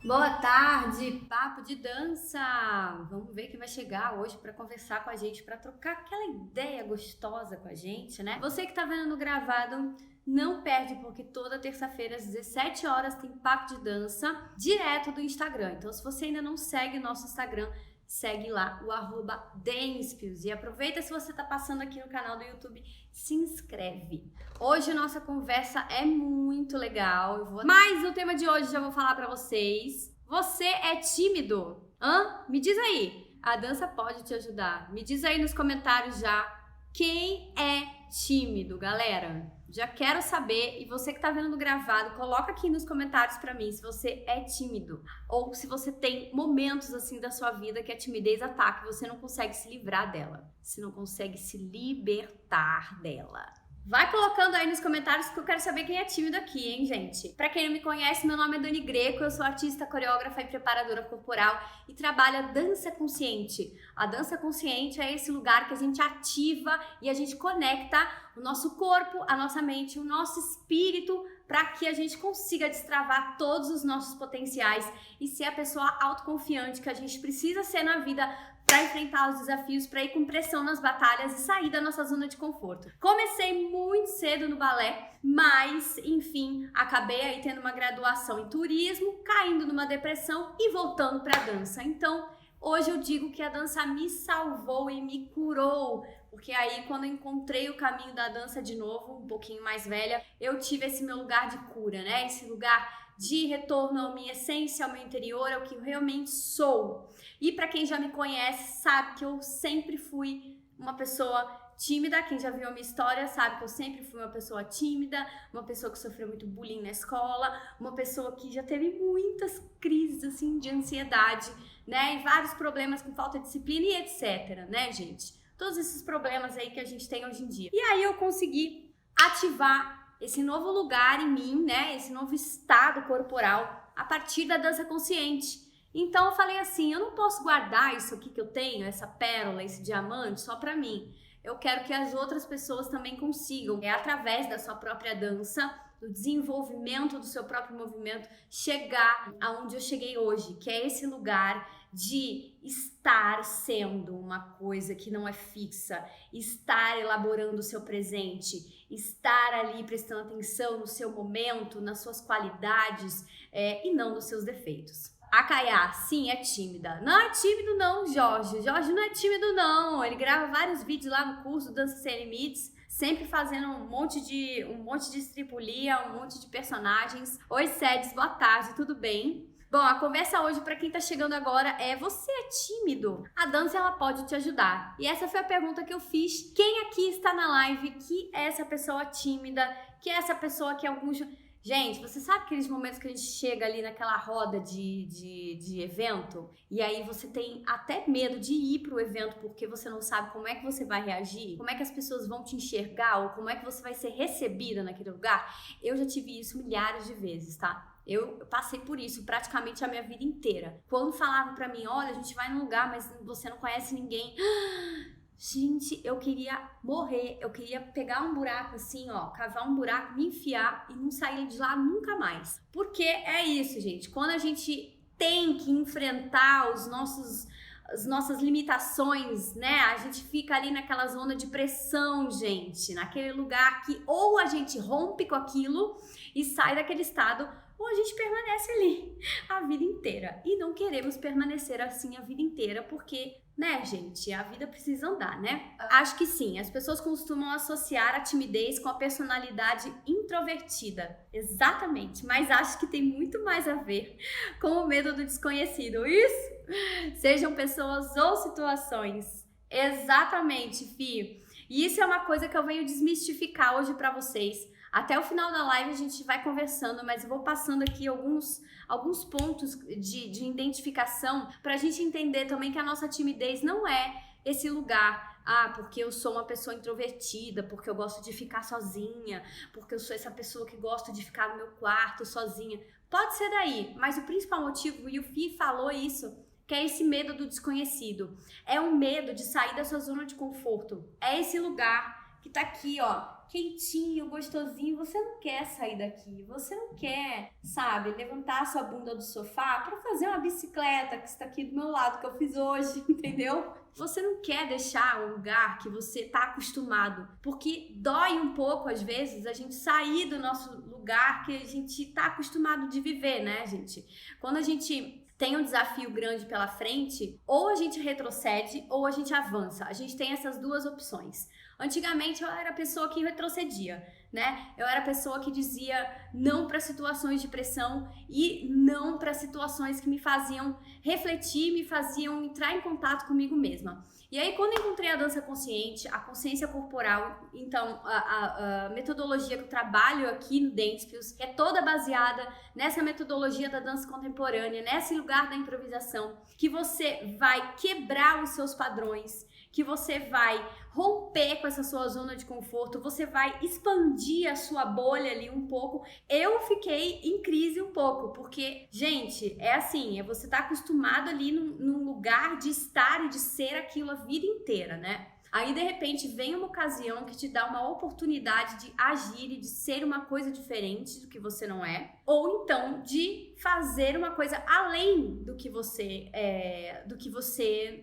Boa tarde, papo de dança. Vamos ver quem vai chegar hoje para conversar com a gente, para trocar aquela ideia gostosa com a gente, né? Você que tá vendo no gravado, não perde, porque toda terça-feira às 17 horas tem papo de dança direto do Instagram. Então, se você ainda não segue o nosso Instagram, segue lá o @Dancepios. E aproveita, se você tá passando aqui no canal do YouTube, se inscreve. Hoje a nossa conversa é muito legal. Mas o tema de hoje já vou falar pra vocês. Você é tímido? Me diz aí. A dança pode te ajudar. Me diz aí nos comentários já quem é tímido, galera. Já quero saber, e você que tá vendo no gravado, coloca aqui nos comentários pra mim se você é tímido ou se você tem momentos assim da sua vida que a timidez ataca e você não consegue se livrar dela, se não consegue se libertar dela. Vai colocando aí nos comentários que eu quero saber quem é tímido aqui, hein, gente? Pra quem não me conhece, meu nome é Dani Greco, eu sou artista, coreógrafa e preparadora corporal e trabalho a dança consciente. A dança consciente é esse lugar que a gente ativa e a gente conecta o nosso corpo, a nossa mente, o nosso espírito para que a gente consiga destravar todos os nossos potenciais e ser a pessoa autoconfiante que a gente precisa ser na vida para enfrentar os desafios, para ir com pressão nas batalhas e sair da nossa zona de conforto. Comecei muito cedo no balé, mas, enfim, acabei aí tendo uma graduação em turismo, caindo numa depressão e voltando para a dança. Então, hoje eu digo que a dança me salvou e me curou, porque aí quando eu encontrei o caminho da dança de novo, um pouquinho mais velha, eu tive esse meu lugar de cura, né? Esse lugar de retorno à minha essência, ao meu interior, ao que eu realmente sou. E para quem já me conhece, sabe que eu sempre fui uma pessoa tímida. Quem já viu a minha história sabe que eu sempre fui uma pessoa tímida, uma pessoa que sofreu muito bullying na escola, uma pessoa que já teve muitas crises assim de ansiedade, né? E vários problemas com falta de disciplina e etc, né, gente? Todos esses problemas aí que a gente tem hoje em dia. E aí eu consegui ativar esse novo lugar em mim, né? Esse novo estado corporal a partir da dança consciente. Então eu falei assim, eu não posso guardar isso aqui que eu tenho, essa pérola, esse diamante só pra mim. Eu quero que as outras pessoas também consigam, através da sua própria dança, do desenvolvimento do seu próprio movimento, chegar aonde eu cheguei hoje, que é esse lugar de estar sendo uma coisa que não é fixa, estar elaborando o seu presente, estar ali prestando atenção no seu momento, nas suas qualidades e não nos seus defeitos. A Kayá, sim, é tímida. Não é tímido não, Jorge. Jorge não é tímido não. Ele grava vários vídeos lá no curso Dança Sem Limites, sempre fazendo um monte de estripulia, um monte de personagens. Oi, Sedes, boa tarde, tudo bem? Bom, a conversa hoje, para quem tá chegando agora, é: você é tímido? A dança, ela pode te ajudar. E essa foi a pergunta que eu fiz. Quem aqui está na live que é essa pessoa tímida, que é essa pessoa que alguns... Gente, você sabe aqueles momentos que a gente chega ali naquela roda de evento e aí você tem até medo de ir pro evento porque você não sabe como é que você vai reagir, como é que as pessoas vão te enxergar ou como é que você vai ser recebida naquele lugar? Eu já tive isso milhares de vezes, tá? Eu passei por isso praticamente a minha vida inteira. Quando falavam pra mim, olha, a gente vai num lugar, mas você não conhece ninguém... Gente, eu queria morrer, eu queria pegar um buraco assim, ó, cavar um buraco, me enfiar e não sair de lá nunca mais. Porque é isso, gente, quando a gente tem que enfrentar as nossas limitações, né, a gente fica ali naquela zona de pressão, gente, naquele lugar que ou a gente rompe com aquilo e sai daquele estado, ou a gente permanece ali a vida inteira. E não queremos permanecer assim a vida inteira, porque, né, gente, a vida precisa andar, né? Acho que sim, as pessoas costumam associar a timidez com a personalidade introvertida. Exatamente, mas acho que tem muito mais a ver com o medo do desconhecido. Isso? Sejam pessoas ou situações. Exatamente, Fih. E isso é uma coisa que eu venho desmistificar hoje pra vocês. Até o final da live a gente vai conversando, mas eu vou passando aqui alguns pontos de identificação pra gente entender também que a nossa timidez não é esse lugar, porque eu sou uma pessoa introvertida, porque eu gosto de ficar sozinha, porque eu sou essa pessoa que gosta de ficar no meu quarto sozinha. Pode ser daí, mas o principal motivo, e o Fih falou isso, que é esse medo do desconhecido. É um medo de sair da sua zona de conforto. É esse lugar que tá aqui, ó, quentinho, gostosinho, você não quer sair daqui, você não quer, sabe, levantar a sua bunda do sofá pra fazer uma bicicleta que está aqui do meu lado, que eu fiz hoje, entendeu? Você não quer deixar um lugar que você tá acostumado, porque dói um pouco, às vezes, a gente sair do nosso lugar que a gente tá acostumado de viver, né, gente? Quando a gente tem um desafio grande pela frente, ou a gente retrocede ou a gente avança. A gente tem essas duas opções. Antigamente eu era a pessoa que retrocedia, né? Eu era a pessoa que dizia não para situações de pressão e não para situações que me faziam refletir, me faziam entrar em contato comigo mesma. E aí, quando eu encontrei a dança consciente, a consciência corporal, então a metodologia que eu trabalho aqui no Dance Skills é toda baseada nessa metodologia da dança contemporânea, nesse lugar da improvisação, que você vai quebrar os seus padrões, que você vai romper com essa sua zona de conforto, você vai expandir a sua bolha ali um pouco. Eu fiquei em crise um pouco, porque, gente, é assim, você tá acostumado ali num lugar de estar e de ser aquilo a vida inteira, né? Aí, de repente, vem uma ocasião que te dá uma oportunidade de agir e de ser uma coisa diferente do que você não é. Ou então, de fazer uma coisa além do que você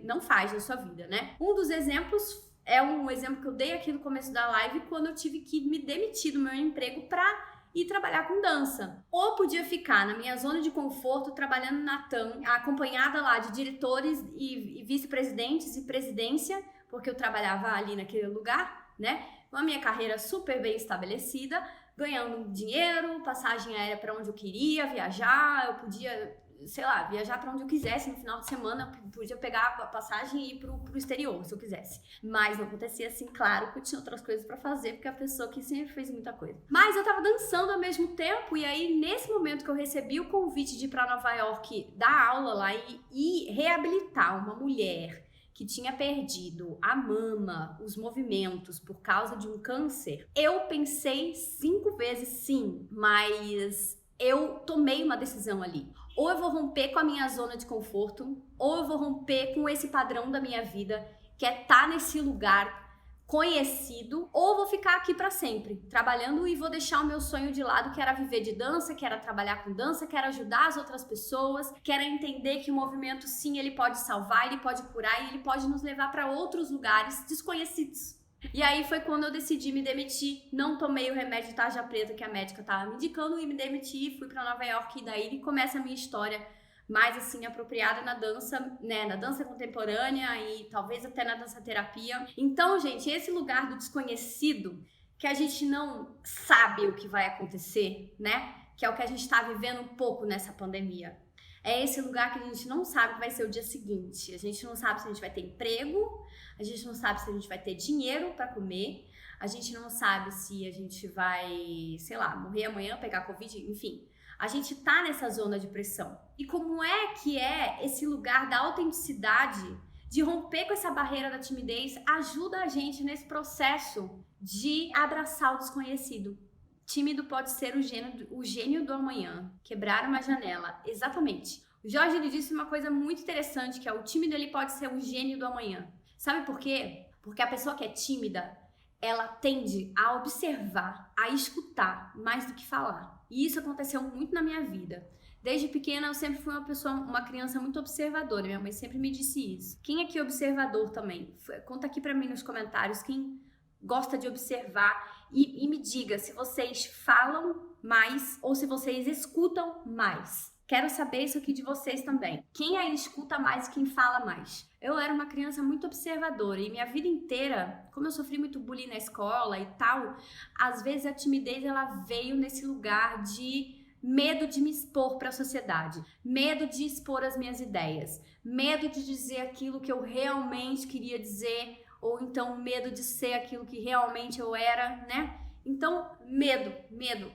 não faz na sua vida, né? Um dos exemplos é um exemplo que eu dei aqui no começo da live, quando eu tive que me demitir do meu emprego pra ir trabalhar com dança. Ou podia ficar na minha zona de conforto, trabalhando na TAM, acompanhada lá de diretores e vice-presidentes e presidência, porque eu trabalhava ali naquele lugar, né? Com a minha carreira super bem estabelecida, ganhando dinheiro, passagem aérea para onde eu queria viajar, eu podia, sei lá, viajar para onde eu quisesse no final de semana, eu podia pegar a passagem e ir pro exterior, se eu quisesse. Mas não acontecia assim, claro, que eu tinha outras coisas para fazer, porque a pessoa que sempre fez muita coisa. Mas eu tava dançando ao mesmo tempo, e aí nesse momento que eu recebi o convite de ir para Nova York dar aula lá e reabilitar uma mulher que tinha perdido a mama, os movimentos por causa de um câncer, eu pensei 5 vezes sim, mas eu tomei uma decisão ali. Ou eu vou romper com a minha zona de conforto, ou eu vou romper com esse padrão da minha vida, que é estar nesse lugar conhecido, ou vou ficar aqui para sempre, trabalhando e vou deixar o meu sonho de lado, que era viver de dança, que era trabalhar com dança, que era ajudar as outras pessoas, que era entender que o movimento, sim, ele pode salvar, ele pode curar e ele pode nos levar para outros lugares desconhecidos. E aí foi quando eu decidi me demitir, não tomei o remédio de tarja preta que a médica tava me indicando e me demiti, fui para Nova York e daí começa a minha história mais assim apropriada na dança, né, na dança contemporânea e talvez até na dança terapia. Então, gente, esse lugar do desconhecido, que a gente não sabe o que vai acontecer, né, que é o que a gente tá vivendo um pouco nessa pandemia. É esse lugar que a gente não sabe o que vai ser o dia seguinte. A gente não sabe se a gente vai ter emprego, a gente não sabe se a gente vai ter dinheiro para comer, a gente não sabe se a gente vai, sei lá, morrer amanhã, pegar Covid, enfim. A gente tá nessa zona de pressão. E como é que é esse lugar da autenticidade, de romper com essa barreira da timidez, ajuda a gente nesse processo de abraçar o desconhecido. Tímido pode ser o gênio do amanhã, quebrar uma janela. Exatamente. O Jorge, ele disse uma coisa muito interessante, que é o tímido, ele pode ser o gênio do amanhã. Sabe por quê? Porque a pessoa que é tímida, ela tende a observar, a escutar mais do que falar. E isso aconteceu muito na minha vida. Desde pequena eu sempre fui uma criança muito observadora. Minha mãe sempre me disse isso. Quem aqui é observador também? Conta aqui pra mim nos comentários quem gosta de observar e me diga se vocês falam mais ou se vocês escutam mais. Quero saber isso aqui de vocês também. Quem aí escuta mais e quem fala mais? Eu era uma criança muito observadora e minha vida inteira, como eu sofri muito bullying na escola e tal, às vezes a timidez ela veio nesse lugar de medo de me expor para a sociedade, medo de expor as minhas ideias, medo de dizer aquilo que eu realmente queria dizer, ou então medo de ser aquilo que realmente eu era, né? Então, medo.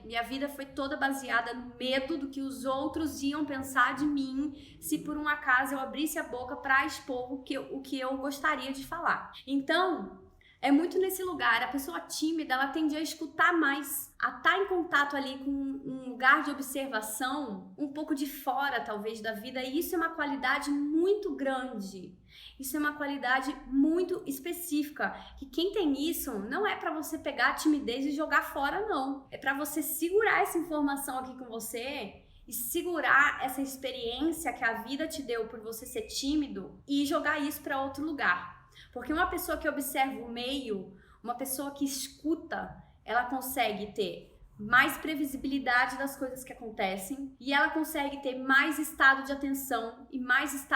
Minha vida foi toda baseada no medo do que os outros iam pensar de mim se por um acaso eu abrisse a boca para expor o que eu gostaria de falar. Então, é muito nesse lugar, a pessoa tímida, ela tende a escutar mais, a estar em contato ali com um lugar de observação, um pouco de fora, talvez, da vida, e isso é uma qualidade muito grande. Isso é uma qualidade muito específica, que quem tem isso não é para você pegar a timidez e jogar fora, não. É para você segurar essa informação aqui com você e segurar essa experiência que a vida te deu por você ser tímido e jogar isso para outro lugar. Porque uma pessoa que observa o meio, uma pessoa que escuta, ela consegue ter mais previsibilidade das coisas que acontecem e ela consegue ter mais estado de atenção e mais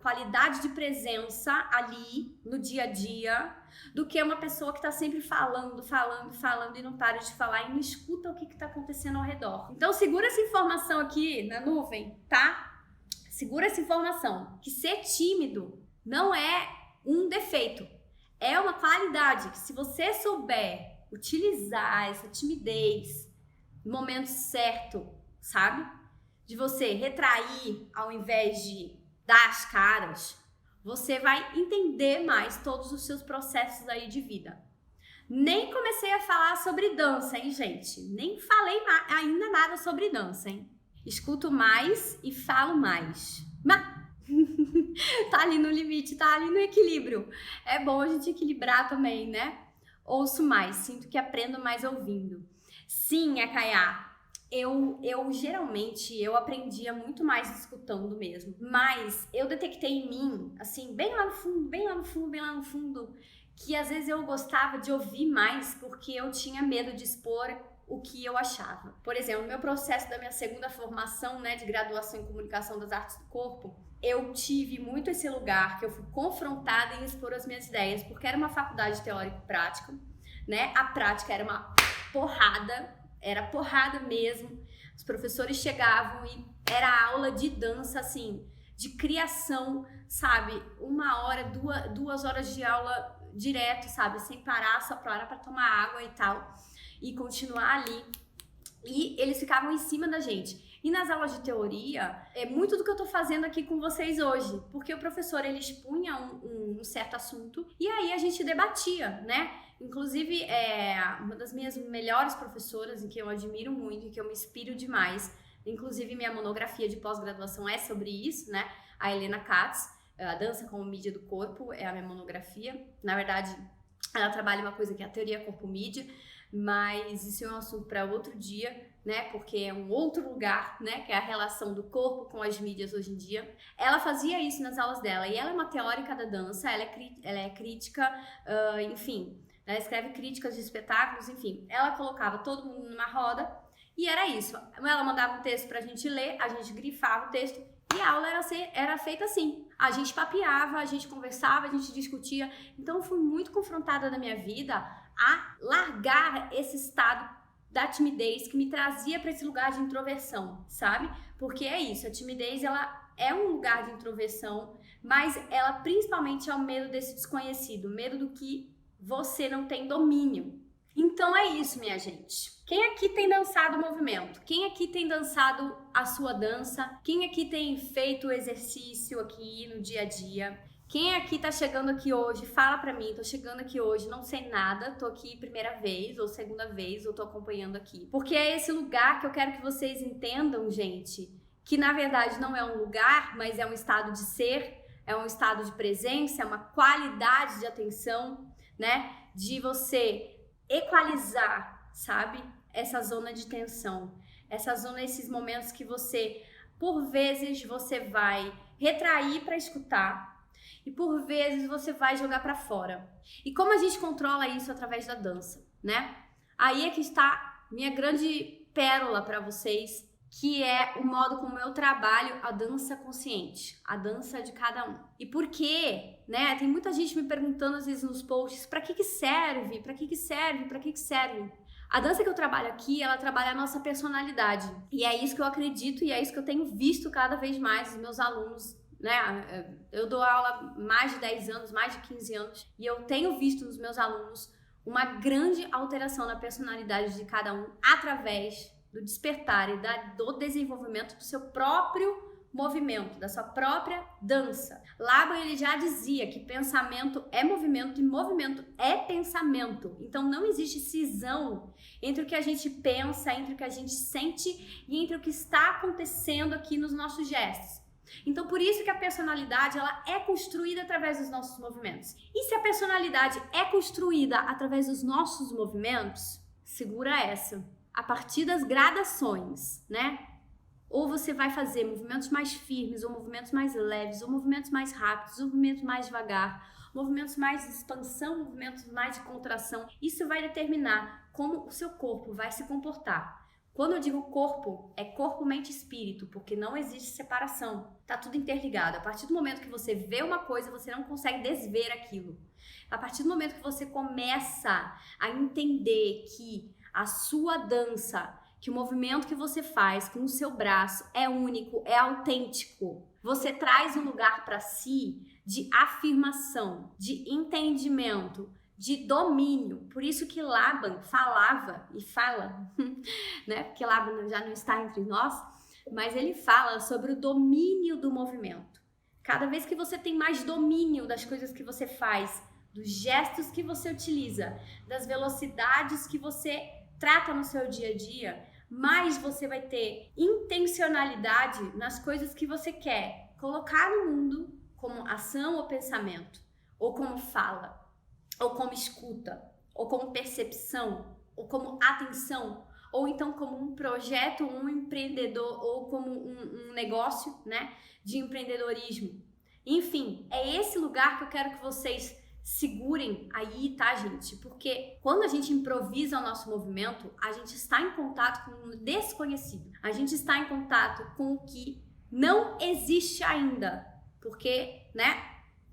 qualidade de presença ali no dia a dia do que uma pessoa que tá sempre falando e não para de falar e não escuta o que tá acontecendo ao redor. Então segura essa informação aqui na nuvem, tá? Segura essa informação, que ser tímido não é um defeito, é uma qualidade que se você souber utilizar essa timidez no momento certo, sabe? De você retrair ao invés de dar as caras, você vai entender mais todos os seus processos aí de vida. Nem comecei a falar sobre dança, hein, gente? Nem falei ainda nada sobre dança, hein? Escuto mais e falo mais. Mas tá ali no limite, tá ali no equilíbrio. É bom a gente equilibrar também, né? Ouço mais, sinto que aprendo mais ouvindo. Sim, Akaiá, eu geralmente aprendia muito mais escutando mesmo, mas eu detectei em mim, assim, bem lá no fundo, que às vezes eu gostava de ouvir mais porque eu tinha medo de expor o que eu achava. Por exemplo, no meu processo da minha segunda formação, né, de graduação em comunicação das artes do corpo, eu tive muito esse lugar que eu fui confrontada em expor as minhas ideias, porque era uma faculdade teórico-prática, né? A prática era uma era porrada mesmo. Os professores chegavam e era aula de dança, assim, de criação, sabe? 1 hora, 2 horas de aula direto, sabe? Sem parar, só para tomar água e tal, e continuar ali. E eles ficavam em cima da gente. E nas aulas de teoria, é muito do que eu tô fazendo aqui com vocês hoje, porque o professor, ele expunha um certo assunto e aí a gente debatia, né? Inclusive, uma das minhas melhores professoras, em que eu admiro muito e que eu me inspiro demais, inclusive minha monografia de pós-graduação é sobre isso, né? A Helena Katz, a dança como mídia do corpo, é a minha monografia. Na verdade, ela trabalha uma coisa que é a teoria corpo-mídia, mas isso é um assunto para outro dia, né? Porque é um outro lugar, né? Que é a relação do corpo com as mídias hoje em dia. Ela fazia isso nas aulas dela e ela é uma teórica da dança, ela é crítica, enfim, ela escreve críticas de espetáculos, enfim. Ela colocava todo mundo numa roda e era isso. Ela mandava um texto pra gente ler, a gente grifava o texto e a aula era feita assim. A gente papeava, a gente conversava, a gente discutia. Então eu fui muito confrontada na minha vida a largar esse estado da timidez que me trazia para esse lugar de introversão, sabe? Porque é isso, a timidez ela é um lugar de introversão, mas ela principalmente é o medo desse desconhecido, medo do que você não tem domínio. Então é isso, minha gente. Quem aqui tem dançado o movimento? Quem aqui tem dançado a sua dança? Quem aqui tem feito o exercício aqui no dia a dia? Quem aqui tá chegando aqui hoje, fala pra mim, tô chegando aqui hoje, não sei nada, tô aqui primeira vez ou segunda vez, ou tô acompanhando aqui. Porque é esse lugar que eu quero que vocês entendam, gente, que na verdade não é um lugar, mas é um estado de ser, é um estado de presença, é uma qualidade de atenção, né? De você equalizar, sabe? Essa zona de tensão, essa zona, esses momentos que você, por vezes, você vai retrair pra escutar, e por vezes você vai jogar pra fora. E como a gente controla isso através da dança, né? Aí é que está minha grande pérola pra vocês, que é o modo como eu trabalho a dança consciente, a dança de cada um. E por quê? Né? Tem muita gente me perguntando às vezes nos posts, pra que serve? Pra que serve? Pra que serve? A dança que eu trabalho aqui, ela trabalha a nossa personalidade. E é isso que eu acredito e é isso que eu tenho visto cada vez mais nos meus alunos, né? Eu dou aula há mais de 10 anos, mais de 15 anos, e eu tenho visto nos meus alunos uma grande alteração na personalidade de cada um através do despertar e do desenvolvimento do seu próprio movimento, da sua própria dança. Laban, ele já dizia que pensamento é movimento e movimento é pensamento. Então não existe cisão entre o que a gente pensa, entre o que a gente sente e entre o que está acontecendo aqui nos nossos gestos. Então por isso que a personalidade ela é construída através dos nossos movimentos. E se a personalidade é construída através dos nossos movimentos, segura essa. A partir das gradações, né? Ou você vai fazer movimentos mais firmes, ou movimentos mais leves, ou movimentos mais rápidos, ou movimentos mais devagar, movimentos mais de expansão, movimentos mais de contração. Isso vai determinar como o seu corpo vai se comportar. Quando eu digo corpo, é corpo, mente e espírito, porque não existe separação. Tá tudo interligado. A partir do momento que você vê uma coisa, você não consegue desver aquilo. A partir do momento que você começa a entender que a sua dança, que o movimento que você faz com o seu braço é único, é autêntico. Você traz um lugar para si de afirmação, de entendimento, de domínio. Por isso que Laban falava e fala, né? Porque Laban já não está entre nós, mas ele fala sobre o domínio do movimento. Cada vez que você tem mais domínio das coisas que você faz, dos gestos que você utiliza, das velocidades que você trata no seu dia a dia, mais você vai ter intencionalidade nas coisas que você quer colocar no mundo como ação ou pensamento, ou como fala, ou como escuta, ou como percepção, ou como atenção, ou então como um projeto, um empreendedor, ou como um negócio, né, de empreendedorismo. Enfim, é esse lugar que eu quero que vocês segurem aí, tá, gente? Porque quando a gente improvisa o nosso movimento, a gente está em contato com o desconhecido. A gente está em contato com o que não existe ainda. Porque, né,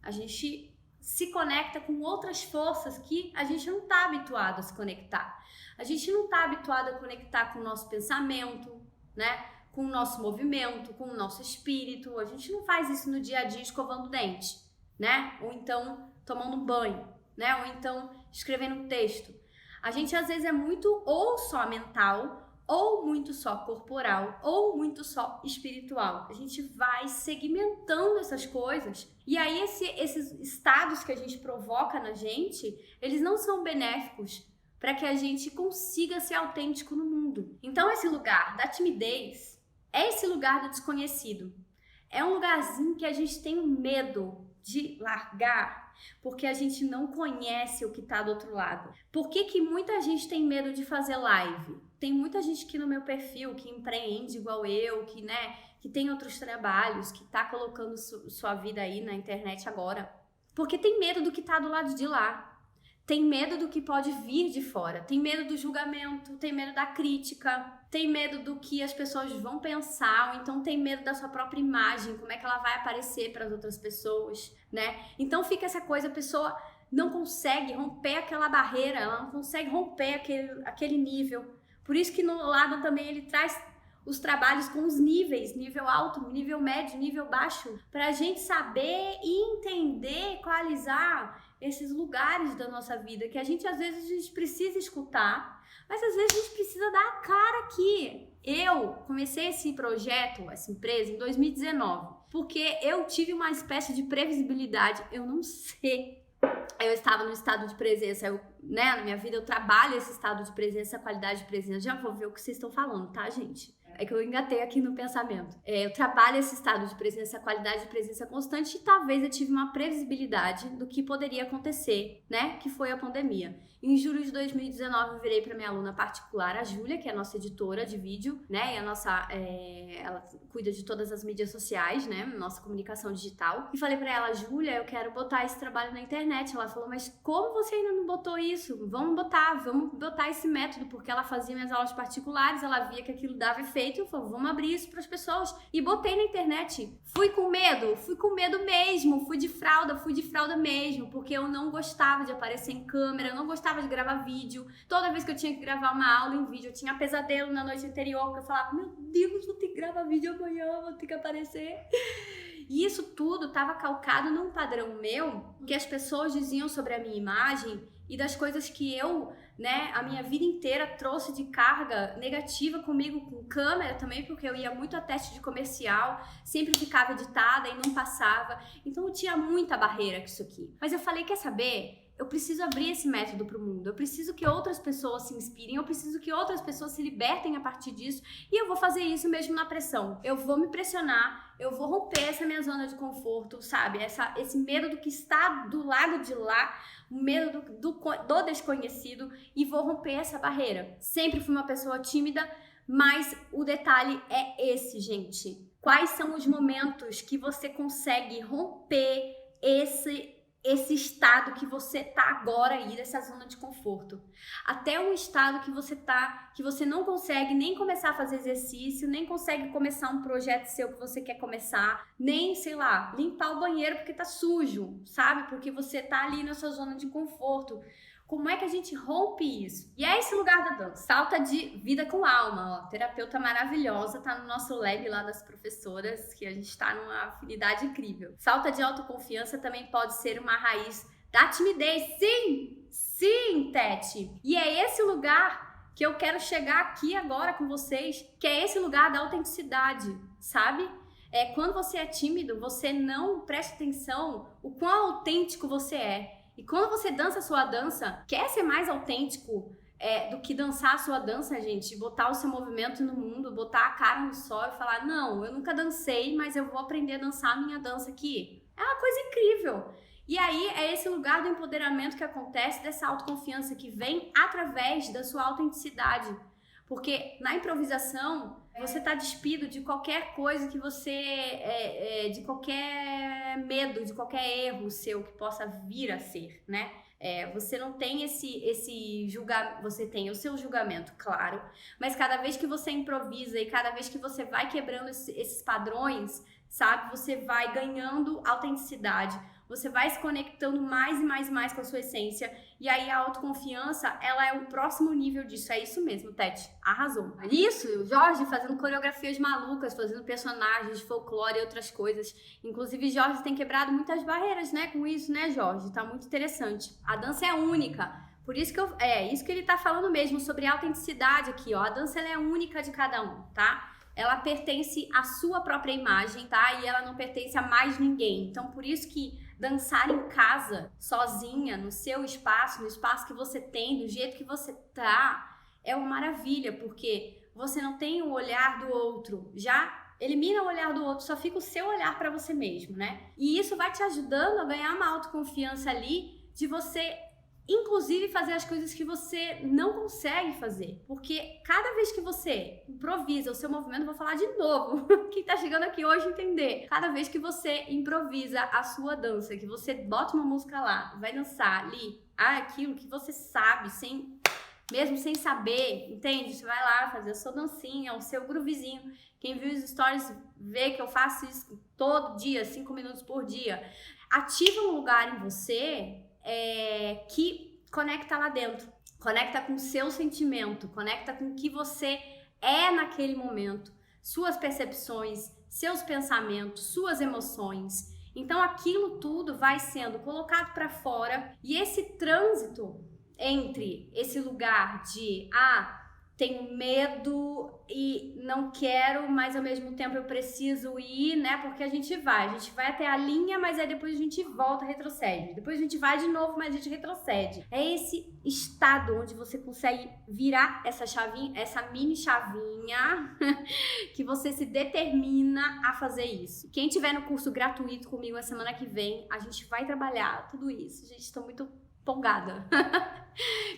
a gente se conecta com outras forças que a gente não está habituado a se conectar. A gente não está habituado a conectar com o nosso pensamento, né? Com o nosso movimento, com o nosso espírito. A gente não faz isso no dia a dia escovando o dente, né? Ou então tomando um banho, né? Ou então escrevendo um texto. A gente às vezes é muito ou só mental, ou muito só corporal, ou muito só espiritual. A gente vai segmentando essas coisas e aí esses estados que a gente provoca na gente, eles não são benéficos para que a gente consiga ser autêntico no mundo. Então esse lugar da timidez é esse lugar do desconhecido. É um lugarzinho que a gente tem medo de largar, porque a gente não conhece o que tá do outro lado. Por que muita gente tem medo de fazer live? Tem muita gente aqui no meu perfil que empreende igual eu, que, né, que tem outros trabalhos, que tá colocando sua vida aí na internet agora. Porque tem medo do que tá do lado de lá. Tem medo do que pode vir de fora. Tem medo do julgamento, tem medo da crítica, tem medo do que as pessoas vão pensar, ou então tem medo da sua própria imagem, como é que ela vai aparecer para as outras pessoas, né? Então fica essa coisa, a pessoa não consegue romper aquela barreira, ela não consegue romper aquele nível. Por isso que no lado também ele traz os trabalhos com os níveis, nível alto, nível médio, nível baixo, para a gente saber e entender, equalizar esses lugares da nossa vida que às vezes a gente precisa escutar, mas às vezes a gente precisa dar a cara aqui. Eu comecei esse projeto, essa empresa, em 2019, porque eu tive uma espécie de previsibilidade, eu não sei. Eu estava no estado de presença, né, na minha vida eu trabalho esse estado de presença, qualidade de presença. Já vou ver o que vocês estão falando, tá, gente? É que eu engatei aqui no pensamento. Eu trabalho esse estado de presença, qualidade de presença constante e talvez eu tive uma previsibilidade do que poderia acontecer, né? Que foi a pandemia. Em julho de 2019 eu virei para minha aluna particular, a Júlia, que é a nossa editora de vídeo, né? E a nossa, ela cuida de todas as mídias sociais, né? Nossa comunicação digital. E falei para ela, Júlia, eu quero botar esse trabalho na internet. Ela falou, mas como você ainda não botou isso? Vamos botar esse método, porque ela fazia minhas aulas particulares, ela via que aquilo dava efeito. Eu falei, vamos abrir isso para as pessoas. E botei na internet. Fui com medo mesmo. Fui de fralda mesmo, porque eu não gostava de aparecer em câmera, eu não gostava de gravar vídeo. Toda vez que eu tinha que gravar uma aula em vídeo, eu tinha pesadelo na noite anterior, porque eu falava, meu Deus, vou ter que gravar vídeo amanhã, vou ter que aparecer. E isso tudo estava calcado num padrão meu, que as pessoas diziam sobre a minha imagem e das coisas que eu, né? A minha vida inteira trouxe de carga negativa comigo, com câmera também, porque eu ia muito a teste de comercial, sempre ficava editada e não passava. Então eu tinha muita barreira com isso aqui. Mas eu falei, quer saber? Eu preciso abrir esse método para o mundo, eu preciso que outras pessoas se inspirem, eu preciso que outras pessoas se libertem a partir disso, e eu vou fazer isso mesmo na pressão. Eu vou me pressionar, eu vou romper essa minha zona de conforto, sabe? Esse medo do que está do lado de lá, o medo do desconhecido, e vou romper essa barreira. Sempre fui uma pessoa tímida, mas o detalhe é esse, gente. Quais são os momentos que você consegue romper esse estado que você tá agora aí, dessa zona de conforto, até um estado que você tá, que você não consegue nem começar a fazer exercício, nem consegue começar um projeto seu que você quer começar, nem, sei lá, limpar o banheiro porque tá sujo, sabe? Porque você tá ali na sua zona de conforto. Como é que a gente rompe isso? E é esse lugar da dança. Salta de vida com alma, ó. Terapeuta maravilhosa, tá no nosso lab lá das professoras, que a gente tá numa afinidade incrível. Salta de autoconfiança também pode ser uma raiz da timidez. Sim! Sim, Tete! E é esse lugar que eu quero chegar aqui agora com vocês, que é esse lugar da autenticidade, sabe? Quando você é tímido, você não presta atenção o quão autêntico você é. E quando você dança a sua dança, quer ser mais autêntico do que dançar a sua dança, gente? Botar o seu movimento no mundo, botar a cara no sol e falar, não, eu nunca dancei, mas eu vou aprender a dançar a minha dança aqui. É uma coisa incrível. E aí é esse lugar do empoderamento que acontece, dessa autoconfiança que vem através da sua autenticidade. Porque na improvisação, você tá despido de qualquer coisa que você... de qualquer medo, de qualquer erro seu que possa vir a ser, né? Você não tem esse julgamento, você tem o seu julgamento, claro, mas cada vez que você improvisa e cada vez que você vai quebrando esses padrões, sabe? Você vai ganhando autenticidade. Você vai se conectando mais e mais e mais com a sua essência. E aí a autoconfiança, ela é o próximo nível disso. É isso mesmo, Tete. Arrasou. Isso, o Jorge fazendo coreografias malucas, fazendo personagens de folclore e outras coisas. Inclusive, Jorge tem quebrado muitas barreiras, né? Com isso, né, Jorge? Tá muito interessante. A dança é única. Por isso que isso que ele tá falando mesmo, sobre a autenticidade aqui, ó. A dança, ela é única de cada um, tá? Ela pertence à sua própria imagem, tá? E ela não pertence a mais ninguém. Então, por isso que dançar em casa, sozinha, no seu espaço, no espaço que você tem, do jeito que você tá, é uma maravilha, porque você não tem o olhar do outro, já elimina o olhar do outro, só fica o seu olhar para você mesmo, né? E isso vai te ajudando a ganhar uma autoconfiança ali, de você inclusive fazer as coisas que você não consegue fazer, porque cada vez que você improvisa o seu movimento, vou falar de novo, quem tá chegando aqui hoje entender, cada vez que você improvisa a sua dança, que você bota uma música lá, vai dançar ali, aquilo que você sabe, mesmo sem saber, entende? Você vai lá fazer a sua dancinha, o seu groovezinho. Quem viu os stories vê que eu faço isso todo dia, 5 minutos por dia. Ativa um lugar em você que conecta lá dentro, conecta com o seu sentimento, conecta com o que você é naquele momento, suas percepções, seus pensamentos, suas emoções. Então aquilo tudo vai sendo colocado para fora, e esse trânsito entre esse lugar de tenho medo e não quero, mas ao mesmo tempo eu preciso ir, né? Porque a gente vai até a linha, mas aí depois a gente volta, retrocede. Depois a gente vai de novo, mas a gente retrocede. É esse estado onde você consegue virar essa chavinha, essa mini chavinha, que você se determina a fazer isso. Quem tiver no curso gratuito comigo a semana que vem, a gente vai trabalhar tudo isso. Gente, estou muito empolgada.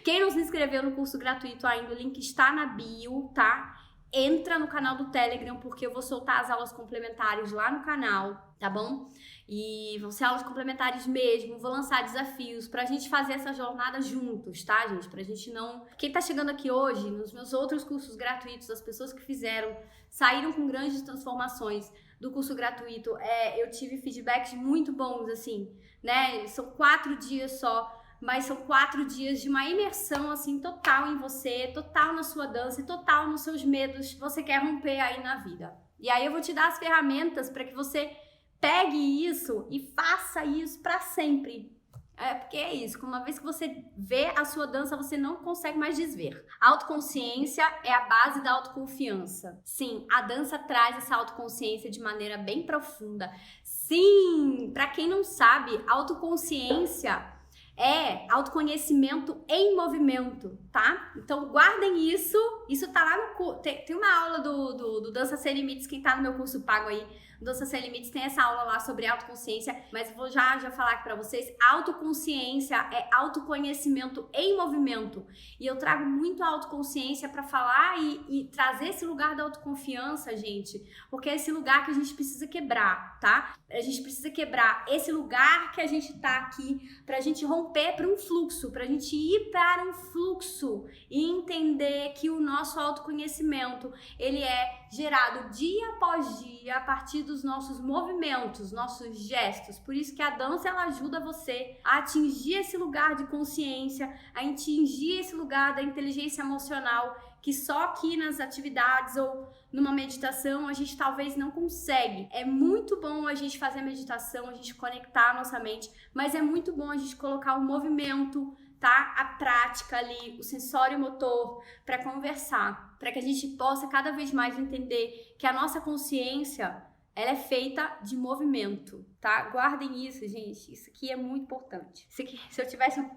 Quem não se inscreveu no curso gratuito ainda, o link está na bio, tá? Entra no canal do Telegram, porque eu vou soltar as aulas complementares lá no canal, tá bom? E vão ser aulas complementares mesmo, vou lançar desafios pra gente fazer essa jornada juntos, tá, gente? Pra gente não... Quem tá chegando aqui hoje, nos meus outros cursos gratuitos, as pessoas que fizeram, saíram com grandes transformações do curso gratuito. Eu tive feedbacks muito bons, assim, né? São 4 dias só, mas são 4 dias de uma imersão, assim, total em você, total na sua dança e total nos seus medos que você quer romper aí na vida. E aí eu vou te dar as ferramentas para que você pegue isso e faça isso para sempre. É porque é isso, uma vez que você vê a sua dança, você não consegue mais desver. A autoconsciência é a base da autoconfiança. Sim, a dança traz essa autoconsciência de maneira bem profunda. Sim, pra quem não sabe, autoconsciência é autoconhecimento em movimento, tá? Então guardem isso. Isso tá lá no curso. Tem uma aula do Dança Sem Limites, quem tá no meu curso pago aí, Dança Sem Limites, tem essa aula lá sobre autoconsciência, mas eu vou já falar aqui pra vocês. Autoconsciência é autoconhecimento em movimento. E eu trago muito a autoconsciência pra falar e trazer esse lugar da autoconfiança, gente, porque é esse lugar que a gente precisa quebrar, tá? A gente precisa quebrar esse lugar que a gente tá aqui pra gente romper para um fluxo, pra gente ir para um fluxo e entender que o nosso autoconhecimento, ele é gerado dia após dia a partir dos nossos movimentos, nossos gestos. Por isso que a dança, ela ajuda você a atingir esse lugar de consciência, a atingir esse lugar da inteligência emocional, que só aqui nas atividades ou numa meditação a gente talvez não consegue. É muito bom a gente fazer meditação, a gente conectar a nossa mente, mas é muito bom a gente colocar o movimento, tá? A prática ali, o sensório motor para conversar, para que a gente possa cada vez mais entender que a nossa consciência, ela é feita de movimento, tá? Guardem isso, gente. Isso aqui é muito importante. Isso aqui, se eu tivesse um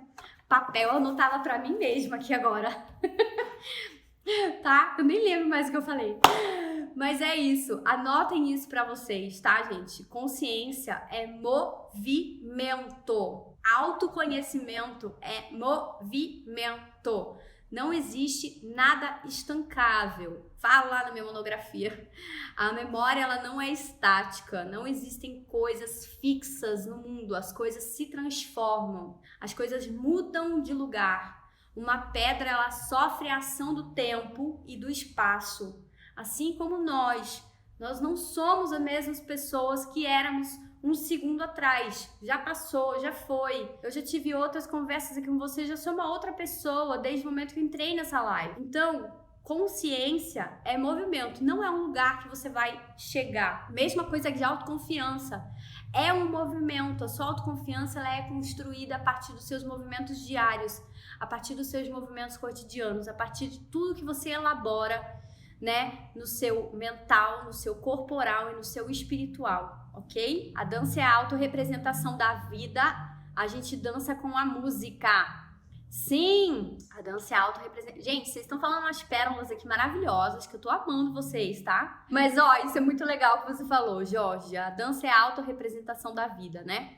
papel, eu anotava para mim mesma aqui agora. Tá? Eu nem lembro mais o que eu falei. Mas é isso. Anotem isso pra vocês, tá, gente? Consciência é movimento. Autoconhecimento é movimento. Não existe nada estancável. Fala lá na minha monografia. A memória, ela não é estática. Não existem coisas fixas no mundo. As coisas se transformam. As coisas mudam de lugar. Uma pedra, ela sofre a ação do tempo e do espaço. Assim como nós não somos as mesmas pessoas que éramos um segundo atrás. Já passou, já foi. Eu já tive outras conversas aqui com você, já sou uma outra pessoa desde o momento que entrei nessa live. Então, consciência é movimento, não é um lugar que você vai chegar. Mesma coisa que de autoconfiança. É um movimento, a sua autoconfiança, ela é construída a partir dos seus movimentos diários, a partir dos seus movimentos cotidianos, a partir de tudo que você elabora, né, no seu mental, no seu corporal e no seu espiritual, ok? A dança é a autorrepresentação da vida, a gente dança com a música. Sim, a dança é autorrepresentação. Gente, vocês estão falando umas pérolas aqui maravilhosas, que eu tô amando vocês, tá? Mas, ó, isso é muito legal que você falou, Jorge. A dança é a autorrepresentação da vida, né?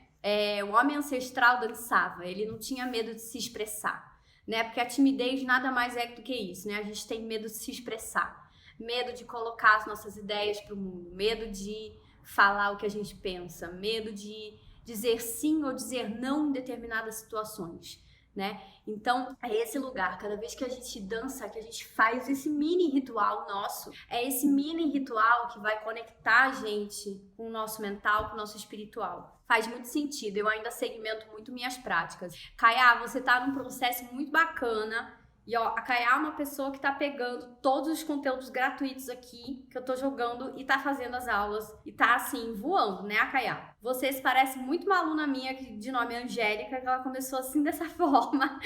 O homem ancestral dançava, ele não tinha medo de se expressar, né? Porque a timidez nada mais é do que isso, né? A gente tem medo de se expressar, medo de colocar as nossas ideias pro mundo, medo de falar o que a gente pensa, medo de dizer sim ou dizer não em determinadas situações, né? Então, é esse lugar, cada vez que a gente dança, que a gente faz esse mini ritual nosso, é esse mini ritual que vai conectar a gente com o nosso mental, com o nosso espiritual. Faz muito sentido, eu ainda segmento muito minhas práticas. Kaya, você tá num processo muito bacana. E ó, a Kaya é uma pessoa que tá pegando todos os conteúdos gratuitos aqui que eu tô jogando e tá fazendo as aulas e tá assim, voando, né, a Kaya? Você se parece muito uma aluna minha de nome Angélica, que ela começou assim dessa forma.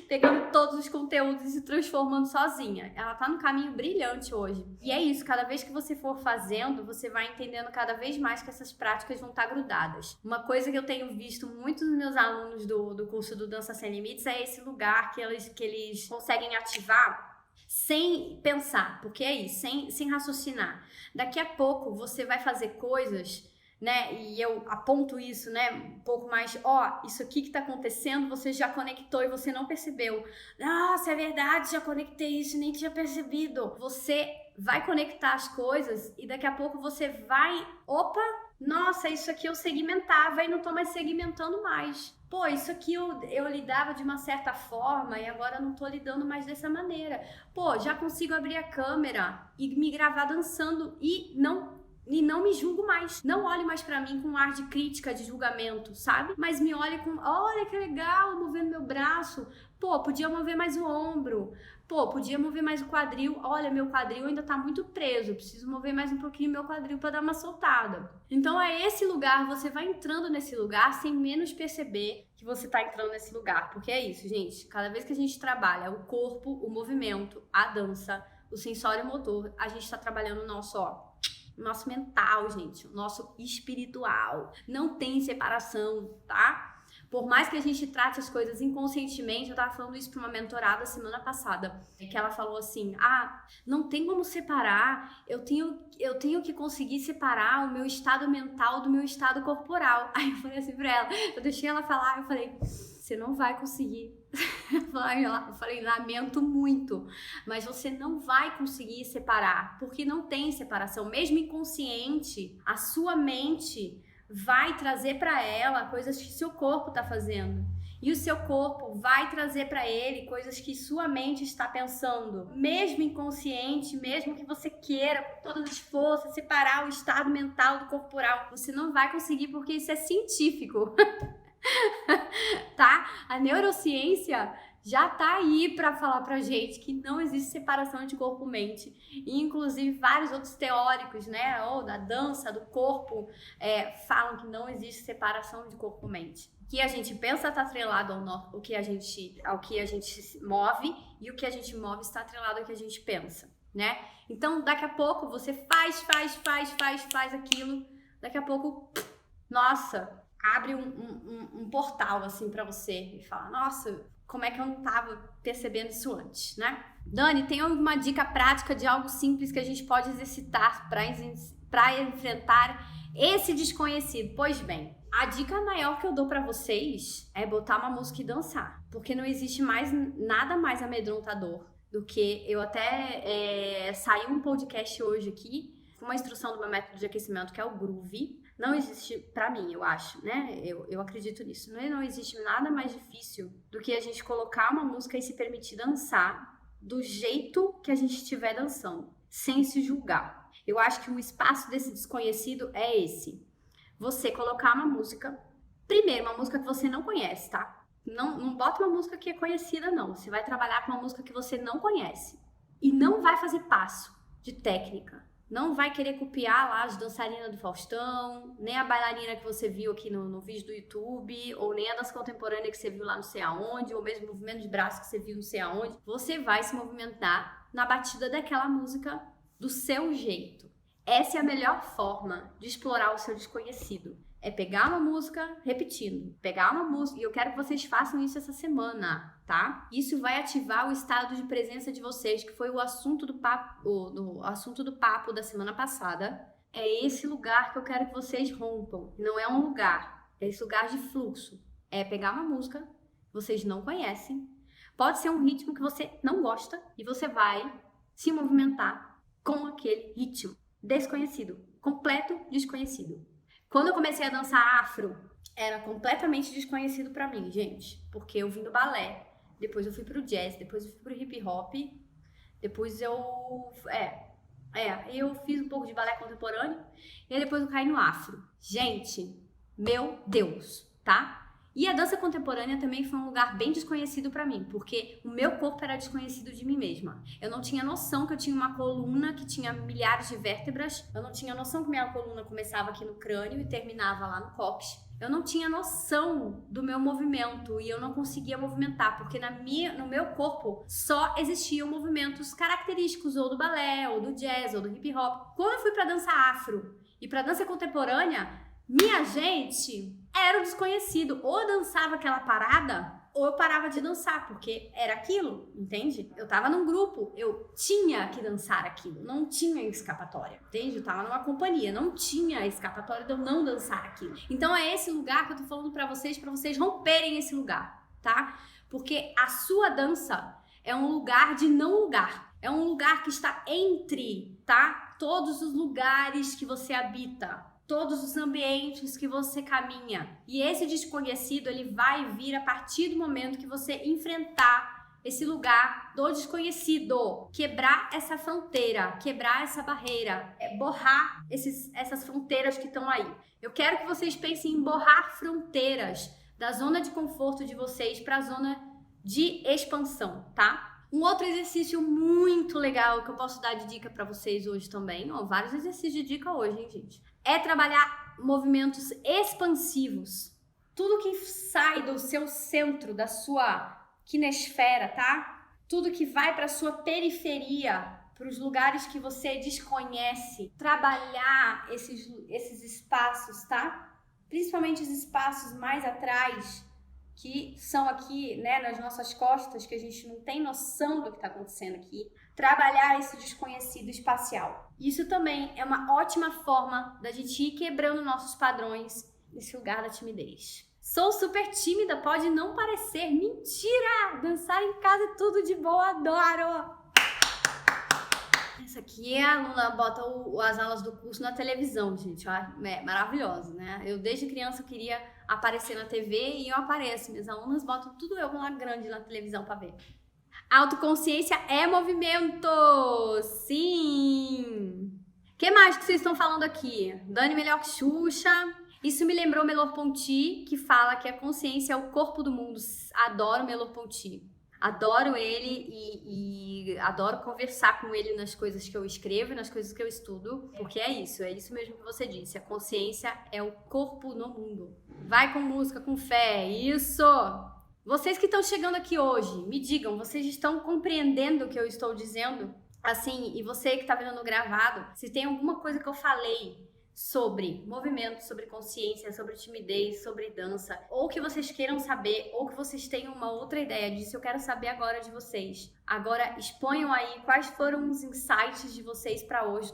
Pegando todos os conteúdos e se transformando sozinha. Ela tá num caminho brilhante hoje. E é isso, cada vez que você for fazendo, você vai entendendo cada vez mais que essas práticas vão estar grudadas. Uma coisa que eu tenho visto muitos dos meus alunos do curso do Dança Sem Limites é esse lugar que eles conseguem ativar sem pensar, porque é isso, sem raciocinar. Daqui a pouco você vai fazer coisas, né, e eu aponto isso, né, um pouco mais, isso aqui que tá acontecendo, você já conectou e você não percebeu. Nossa, é verdade, já conectei isso, nem tinha percebido. Você vai conectar as coisas e daqui a pouco você vai, nossa, isso aqui eu segmentava e não tô mais segmentando mais. Pô, isso aqui eu lidava de uma certa forma e agora não tô lidando mais dessa maneira. Pô, já consigo abrir a câmera e me gravar dançando e não me julgo mais. Não olhe mais pra mim com um ar de crítica, de julgamento, sabe? Mas me olhe com, olha que legal, movendo meu braço. Pô, podia mover mais o ombro. Pô, podia mover mais o quadril. Olha, meu quadril ainda tá muito preso. Eu preciso mover mais um pouquinho meu quadril para dar uma soltada. Então é esse lugar, você vai entrando nesse lugar sem menos perceber que você tá entrando nesse lugar. Porque é isso, gente. Cada vez que a gente trabalha o corpo, o movimento, a dança, o sensório motor, a gente tá trabalhando o nosso mental, gente. O nosso espiritual. Não tem separação, tá? Por mais que a gente trate as coisas inconscientemente, eu tava falando isso pra uma mentorada semana passada, que ela falou assim, não tem como separar, eu tenho que conseguir separar o meu estado mental do meu estado corporal. Aí eu falei assim pra ela, eu deixei ela falar, eu falei, você não vai conseguir. Eu falei, lamento muito, mas você não vai conseguir separar, porque não tem separação, mesmo inconsciente, a sua mente vai trazer para ela coisas que seu corpo está fazendo. E o seu corpo vai trazer para ele coisas que sua mente está pensando. Mesmo inconsciente, mesmo que você queira, com todas as forças, separar o estado mental do corporal, você não vai conseguir porque isso é científico. Tá? A neurociência já tá aí para falar pra gente que não existe separação de corpo-mente. E inclusive vários outros teóricos, né, ou da dança, do corpo, falam que não existe separação de corpo-mente. O que a gente pensa está atrelado ao que a gente move, e o que a gente move está atrelado ao que a gente pensa, né? Então, daqui a pouco você faz aquilo, daqui a pouco, nossa, abre um portal assim pra você e fala, nossa, como é que eu não tava percebendo isso antes, né? Dani, tem alguma dica prática de algo simples que a gente pode exercitar para enfrentar esse desconhecido? Pois bem, a dica maior que eu dou pra vocês é botar uma música e dançar, porque não existe nada mais amedrontador do que eu até saí um podcast hoje aqui com uma instrução do meu método de aquecimento que é o Groove. Não existe, pra mim, eu acho, né? Eu acredito nisso. Não existe nada mais difícil do que a gente colocar uma música e se permitir dançar do jeito que a gente estiver dançando, sem se julgar. Eu acho que o espaço desse desconhecido é esse. Você colocar uma música, primeiro, uma música que você não conhece, tá? Não bota uma música que é conhecida, não. Você vai trabalhar com uma música que você não conhece. E não vai fazer passo de técnica. Não vai querer copiar lá as dançarinas do Faustão, nem a bailarina que você viu aqui no vídeo do YouTube, ou nem a dança contemporânea que você viu lá não sei aonde, ou mesmo o movimento de braço que você viu não sei aonde. Você vai se movimentar na batida daquela música do seu jeito. Essa é a melhor forma de explorar o seu desconhecido. É pegar uma música, repetindo, pegar uma música, e eu quero que vocês façam isso essa semana, tá? Isso vai ativar o estado de presença de vocês, que foi o assunto do papo da semana passada. É esse lugar que eu quero que vocês rompam. Não é um lugar, é esse lugar de fluxo. É pegar uma música que vocês não conhecem, pode ser um ritmo que você não gosta, e você vai se movimentar com aquele ritmo desconhecido, completo desconhecido. Quando eu comecei a dançar afro, era completamente desconhecido pra mim, gente. Porque eu vim do balé, depois eu fui pro jazz, depois eu fui pro hip hop, depois eu fiz um pouco de balé contemporâneo, e aí depois eu caí no afro. Gente, meu Deus, tá? E a dança contemporânea também foi um lugar bem desconhecido pra mim, porque o meu corpo era desconhecido de mim mesma. Eu não tinha noção que eu tinha uma coluna que tinha milhares de vértebras, eu não tinha noção que minha coluna começava aqui no crânio e terminava lá no cóccix. Eu não tinha noção do meu movimento e eu não conseguia movimentar, porque no meu corpo só existiam movimentos característicos ou do balé, ou do jazz, ou do hip hop. Quando eu fui pra dança afro e pra dança contemporânea, minha gente, era o desconhecido. Ou eu dançava aquela parada, ou eu parava de dançar, porque era aquilo, entende? Eu tava num grupo, eu tinha que dançar aquilo, não tinha escapatória, entende? Eu tava numa companhia, não tinha escapatória de eu não dançar aquilo. Então é esse lugar que eu tô falando pra vocês romperem esse lugar, tá? Porque a sua dança é um lugar de não lugar. É um lugar que está entre, tá? Todos os lugares que você habita. Todos os ambientes que você caminha. E esse desconhecido, ele vai vir a partir do momento que você enfrentar esse lugar do desconhecido. Quebrar essa fronteira, quebrar essa barreira, borrar essas fronteiras que estão aí. Eu quero que vocês pensem em borrar fronteiras da zona de conforto de vocês para a zona de expansão, tá? Um outro exercício muito legal que eu posso dar de dica pra vocês hoje também, ó, vários exercícios de dica hoje, hein, gente? É trabalhar movimentos expansivos. Tudo que sai do seu centro, da sua quinesfera, tá? Tudo que vai pra sua periferia, para os lugares que você desconhece, trabalhar esses espaços, tá? Principalmente os espaços mais atrás, que são aqui, né, nas nossas costas, que a gente não tem noção do que está acontecendo aqui. Trabalhar esse desconhecido espacial. Isso também é uma ótima forma da gente ir quebrando nossos padrões nesse lugar da timidez. Sou super tímida, pode não parecer. Mentira! Dançar em casa é tudo de boa, adoro! Essa aqui a aluna bota as aulas do curso na televisão, gente. É maravilhoso, né? Eu desde criança eu queria aparecer na TV e eu apareço. Minhas alunas botam tudo eu lá grande na televisão pra ver. Autoconsciência é movimento! Sim! O que mais que vocês estão falando aqui? Dani melhor que Xuxa. Isso me lembrou Merleau-Ponty, que fala que a consciência é o corpo do mundo. Adoro Merleau-Ponty. Adoro ele e adoro conversar com ele nas coisas que eu escrevo e nas coisas que eu estudo, porque é isso mesmo que você disse, a consciência é o corpo no mundo. Vai com música, com fé, isso! Vocês que estão chegando aqui hoje, me digam, vocês estão compreendendo o que eu estou dizendo? Assim, e você que está vendo no gravado, se tem alguma coisa que eu falei sobre movimento, sobre consciência, sobre timidez, sobre dança, ou que vocês queiram saber, ou que vocês tenham uma outra ideia disso, eu quero saber agora de vocês. Agora exponham aí quais foram os insights de vocês para hoje.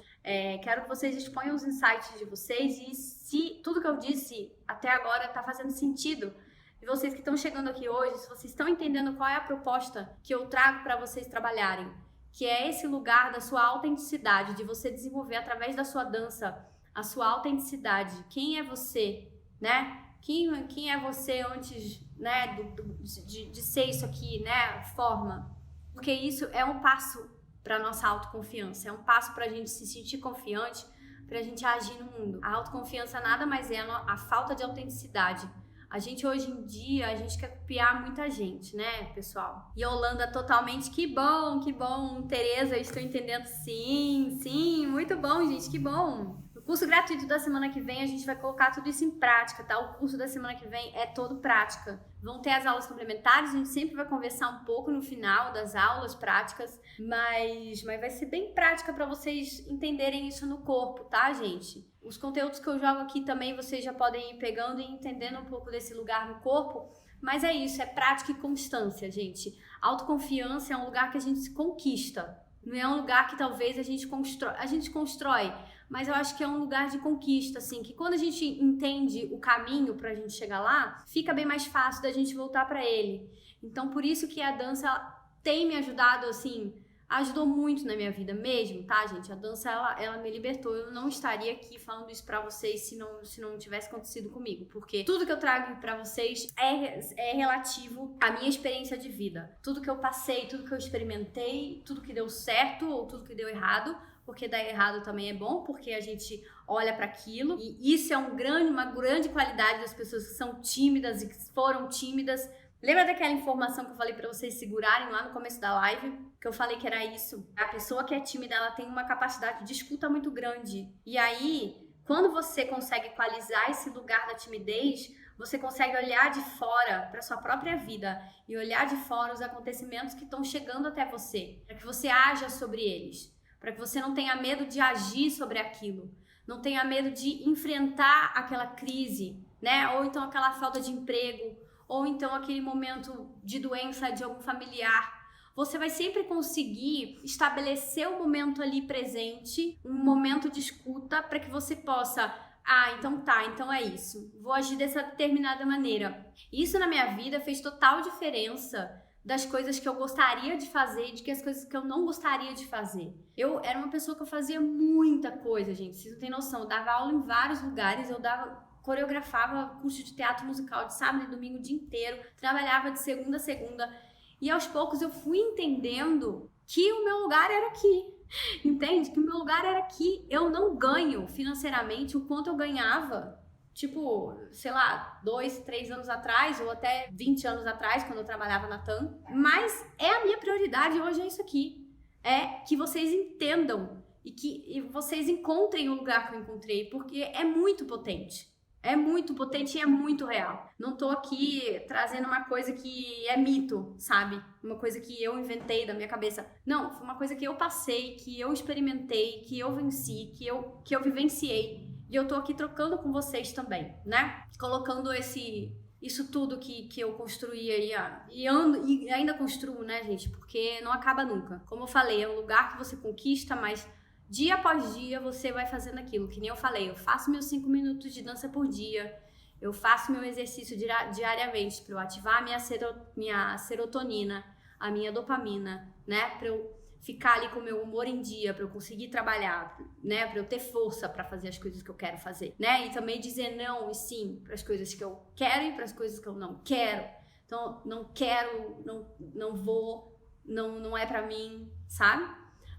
Quero que vocês exponham os insights de vocês e se tudo que eu disse até agora tá fazendo sentido. E vocês que estão chegando aqui hoje, se vocês estão entendendo qual é a proposta que eu trago para vocês trabalharem, que é esse lugar da sua autenticidade, de você desenvolver através da sua dança a sua autenticidade. Quem é você, né? Quem é você antes, né, de ser isso aqui, né? Forma. Porque isso é um passo para nossa autoconfiança. É um passo para a gente se sentir confiante, para a gente agir no mundo. A autoconfiança nada mais é a falta de autenticidade. A gente hoje em dia, a gente quer copiar muita gente, né, pessoal? E Holanda totalmente, que bom, que bom. Tereza, estou entendendo, sim, muito bom, gente, que bom. No curso gratuito da semana que vem, a gente vai colocar tudo isso em prática, tá? O curso da semana que vem é todo prática. Vão ter as aulas complementares, a gente sempre vai conversar um pouco no final das aulas práticas, mas vai ser bem prática para vocês entenderem isso no corpo, tá, gente? Os conteúdos que eu jogo aqui também vocês já podem ir pegando e entendendo um pouco desse lugar no corpo, mas é isso, é prática e constância, gente. Autoconfiança é um lugar que a gente se conquista, não é um lugar que talvez a gente constrói, mas eu acho que é um lugar de conquista, assim, que quando a gente entende o caminho pra gente chegar lá, fica bem mais fácil da gente voltar pra ele. Então, por isso que a dança tem me ajudado, assim, ajudou muito na minha vida mesmo, tá, gente? A dança, ela me libertou. Eu não estaria aqui falando isso pra vocês se não tivesse acontecido comigo, porque tudo que eu trago pra vocês é relativo à minha experiência de vida. Tudo que eu passei, tudo que eu experimentei, tudo que deu certo ou tudo que deu errado, porque dar errado também é bom, porque a gente olha para aquilo, e isso é uma grande qualidade das pessoas que são tímidas e que foram tímidas. Lembra daquela informação que eu falei para vocês segurarem lá no começo da live? Que eu falei que era isso. A pessoa que é tímida, ela tem uma capacidade de escuta muito grande. E aí, quando você consegue equalizar esse lugar da timidez, você consegue olhar de fora para sua própria vida e olhar de fora os acontecimentos que estão chegando até você, para que você haja sobre eles. Para que você não tenha medo de agir sobre aquilo, não tenha medo de enfrentar aquela crise, né? Ou então aquela falta de emprego, ou então aquele momento de doença de algum familiar. Você vai sempre conseguir estabelecer um momento ali presente, um momento de escuta, para que você possa, então é isso, vou agir dessa determinada maneira. Isso na minha vida fez total diferença das coisas que eu gostaria de fazer e de que as coisas que eu não gostaria de fazer. Eu era uma pessoa que eu fazia muita coisa, gente, vocês não têm noção. Eu dava aula em vários lugares, coreografava curso de teatro musical de sábado e domingo o dia inteiro, trabalhava de segunda a segunda, e aos poucos eu fui entendendo que o meu lugar era aqui, entende? Que o meu lugar era aqui. Eu não ganho financeiramente o quanto eu ganhava tipo, sei lá, 2, 3 anos atrás, ou até 20 anos atrás, quando eu trabalhava na TAM. Mas a minha prioridade hoje é isso aqui. É que vocês entendam e que vocês encontrem o lugar que eu encontrei, porque é muito potente. É muito potente e é muito real. Não tô aqui trazendo uma coisa que é mito, sabe? Uma coisa que eu inventei da minha cabeça. Não, foi uma coisa que eu passei, que eu experimentei, que eu venci, que eu vivenciei. E eu tô aqui trocando com vocês também, né? Colocando isso tudo que eu construí aí, e ainda construo, né, gente? Porque não acaba nunca. Como eu falei, é um lugar que você conquista, mas dia após dia você vai fazendo aquilo. Que nem eu falei, eu faço meus 5 minutos de dança por dia, eu faço meu exercício diariamente para eu ativar a minha serotonina, a minha dopamina, né? Para eu ficar ali com o meu humor em dia, para eu conseguir trabalhar, né? Para eu ter força para fazer as coisas que eu quero fazer, né? E também dizer não e sim para as coisas que eu quero e para as coisas que eu não quero. Então, não quero, não vou, não é para mim, sabe?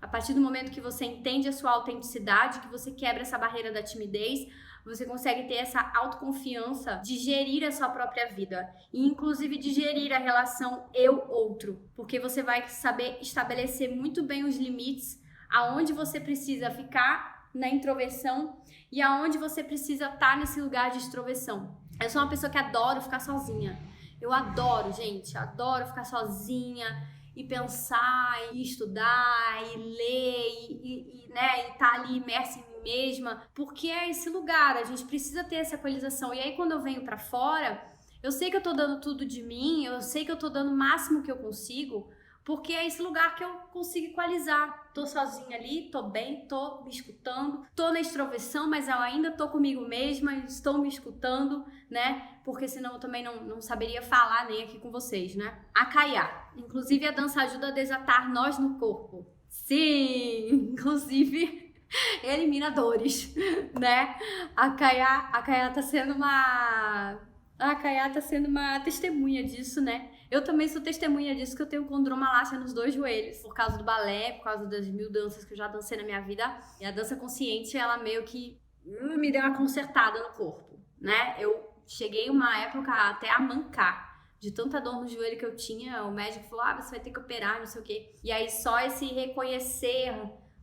A partir do momento que você entende a sua autenticidade, que você quebra essa barreira da timidez, você consegue ter essa autoconfiança de gerir a sua própria vida e inclusive de gerir a relação eu-outro, porque você vai saber estabelecer muito bem os limites, aonde você precisa ficar na introversão e aonde você precisa estar nesse lugar de extroversão. Eu sou uma pessoa que adoro ficar sozinha. Eu adoro, gente, adoro ficar sozinha e pensar, e estudar, e ler, né, e tá ali imersa em mim mesma, porque é esse lugar, a gente precisa ter essa equalização. E aí quando eu venho pra fora, eu sei que eu tô dando tudo de mim, eu sei que eu tô dando o máximo que eu consigo, porque é esse lugar que eu consigo equalizar. Tô sozinha ali, tô bem, tô me escutando, tô na extroversão, mas eu ainda tô comigo mesma, estou me escutando, né? Porque senão eu também não saberia falar nem aqui com vocês, né? A Kaya. Inclusive, a dança ajuda a desatar nós no corpo. Sim! Inclusive, elimina dores, né? A Kaya tá sendo uma... A Kaya tá sendo uma testemunha disso, né? Eu também sou testemunha disso, que eu tenho condromalácia nos 2 joelhos, por causa do balé, por causa das 1000 danças que eu já dancei na minha vida. E a dança consciente, ela meio que me deu uma consertada no corpo, né? Eu cheguei uma época até a mancar, de tanta dor no joelho que eu tinha. O médico falou, você vai ter que operar, não sei o quê. E aí só esse reconhecer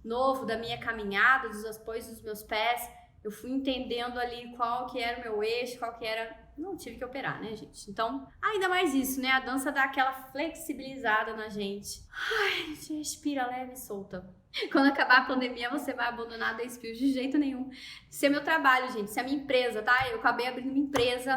novo da minha caminhada, dos apoios dos meus pés, eu fui entendendo ali qual que era o meu eixo, qual que era... Não tive que operar, né, gente? Então, ainda mais isso, né? A dança dá aquela flexibilizada na gente. Ai, a gente respira leve e solta. Quando acabar a pandemia, você vai abandonar a Dance Pills de jeito nenhum. Isso é meu trabalho, gente. Isso é a minha empresa, tá? Eu acabei abrindo uma empresa,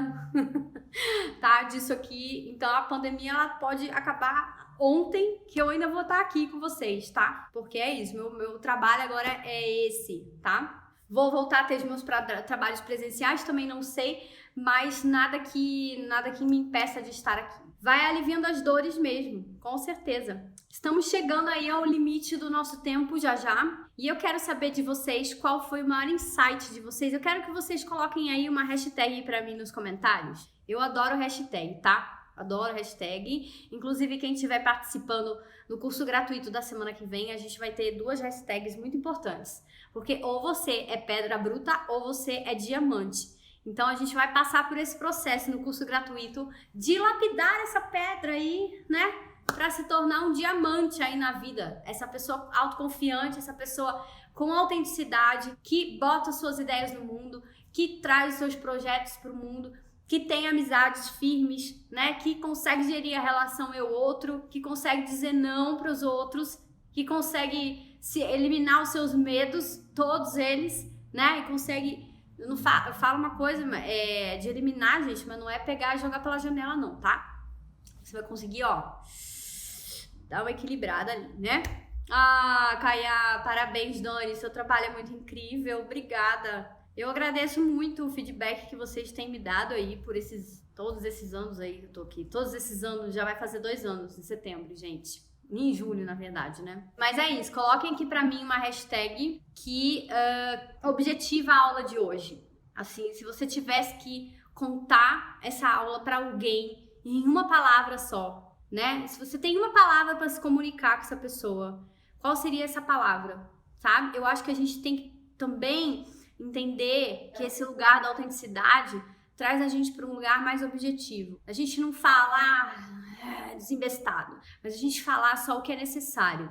tá? Disso aqui. Então, a pandemia, ela pode acabar ontem, que eu ainda vou estar aqui com vocês, tá? Porque é isso. Meu trabalho agora é esse, tá? Vou voltar a ter os meus trabalhos presenciais, também não sei, mas nada que me impeça de estar aqui. Vai aliviando as dores mesmo, com certeza. Estamos chegando aí ao limite do nosso tempo já, e eu quero saber de vocês qual foi o maior insight de vocês. Eu quero que vocês coloquem aí uma hashtag pra mim nos comentários. Eu adoro hashtag, tá? Adoro hashtag. Inclusive, quem estiver participando no curso gratuito da semana que vem, a gente vai ter 2 hashtags muito importantes. Porque ou você é pedra bruta ou você é diamante. Então, a gente vai passar por esse processo no curso gratuito de lapidar essa pedra aí, né? Pra se tornar um diamante aí na vida. Essa pessoa autoconfiante, essa pessoa com autenticidade, que bota suas ideias no mundo, que traz os seus projetos pro mundo, que tem amizades firmes, né? Que consegue gerir a relação eu-outro, que consegue dizer não pros outros, que consegue se eliminar os seus medos, todos eles, né? E consegue... Eu falo uma coisa de eliminar, gente, mas não é pegar e jogar pela janela, não, tá? Você vai conseguir, ó, dar uma equilibrada ali, né? Ah, Kaya, parabéns, Dani, seu trabalho é muito incrível, obrigada. Eu agradeço muito o feedback que vocês têm me dado aí por todos esses anos aí que eu tô aqui. Todos esses anos, já vai fazer 2 anos em setembro, gente. Em julho, na verdade, né? Mas é isso, coloquem aqui pra mim uma hashtag que objetiva a aula de hoje. Assim, se você tivesse que contar essa aula pra alguém em uma palavra só, né? Se você tem uma palavra pra se comunicar com essa pessoa, qual seria essa palavra, sabe? Eu acho que a gente tem que também entender que esse lugar da autenticidade traz a gente para um lugar mais objetivo. A gente não falar desembestado, mas a gente falar só o que é necessário.